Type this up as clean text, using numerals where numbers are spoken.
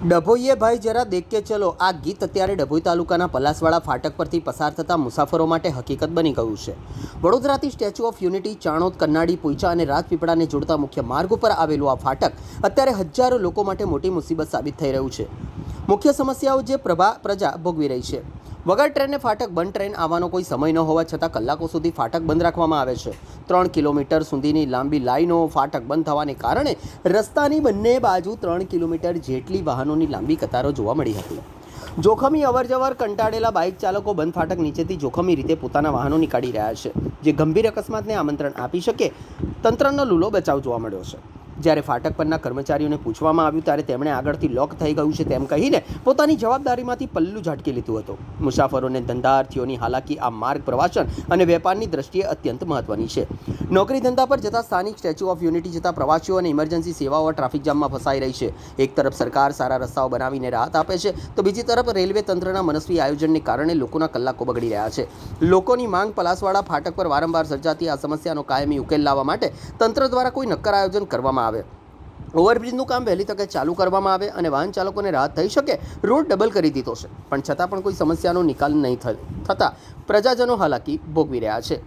ડભોઈએ ભાઈ જરા દેખ કે ચલો આ ગીત અત્યારે ડભોઈ તાલુકાના પલાસવાડા ફાટક પરથી પસાર થતા મુસાફરો માટે હકીકત બની ગયું છે. વડોદરાથી statue of unity, Chanod, Kannadi, Poicha અને રાજપીપળાને જોડતા મુખ્ય માર્ગ ઉપર આવેલું આ ફાટક અત્યારે હજારો લોકો માટે મોટી મુસીબત સાબિત થઈ રહ્યું છે. મુખ્ય સમસ્યાઓ જે પ્રજા ભોગવી રહી છે. વગર ટ્રેનને ફાટક બંધ, ટ્રેન આવવાનો કોઈ સમય ન હોવા છતાં કલાકો સુધી ફાટક બંધ રાખવામાં આવે છે. 3 કિલોમીટર સુધીની લાંબી લાઈનો, ફાટક બંધ થવાને કારણે રસ્તાની બંને બાજુ 3 કિલોમીટર જેટલી વાહનોની લાંબી કતારો જોવા મળી હતી. જોખમી અવરજવર કંટાળેલા બાઇક ચાલકો બંધ ફાટક નીચેથી જોખમી રીતે પોતાના વાહનો નીકાળી રહ્યા છે, જે ગંભીર અકસ્માતને આમંત્રણ આપી શકે. તંત્રનો લૂલો બચાવ જોવા મળ્યો છે. જ્યારે ફાટક પરના કર્મચારીઓને પૂછવામાં આવ્યું ત્યારે તેમણે આગળથી લોક થઈ ગયું છે તેમ કહીને પોતાની જવાબદારીમાંથી પલ્લું ઝાટકી લીધું હતું. મુસાફરોને ધંધાર્થીઓની હાલાકી આ માર્ગ પ્રવાસન અને વેપારની દ્રષ્ટિએ અત્યંત મહત્વની છે. નોકરી ધંધા પર જતા સ્થાનિક, સ્ટેચ્યુ ઓફ યુનિટી જતા પ્રવાસીઓ અને ઇમરજન્સી સેવાઓ ટ્રાફિક જામમાં ફસાઈ રહી છે. એક તરફ સરકાર સારા રસ્તાઓ બનાવીને રાહત આપે છે, તો બીજી તરફ રેલવે તંત્રના મનસ્વી આયોજનને કારણે લોકોના કલાકો બગડી રહ્યા છે. લોકોની માંગ પલાસવાડા ફાટક પર વારંવાર સર્જાતી આ સમસ્યાનો કાયમી ઉકેલ લાવવા માટે તંત્ર દ્વારા કોઈ નક્કર આયોજન કરવામાં આવે, ઓવરબ્રિજનું કામ વહેલી તકે ચાલુ કરવામાં આવે અને વાહન ચાલકોને રાહત થઈ શકે. રોડ ડબલ કરી દીધો છે, પણ છતાં પણ કોઈ સમસ્યાનો નિકાલ નહીં થતા પ્રજાજનો હાલાકી ભોગવી રહ્યા છે.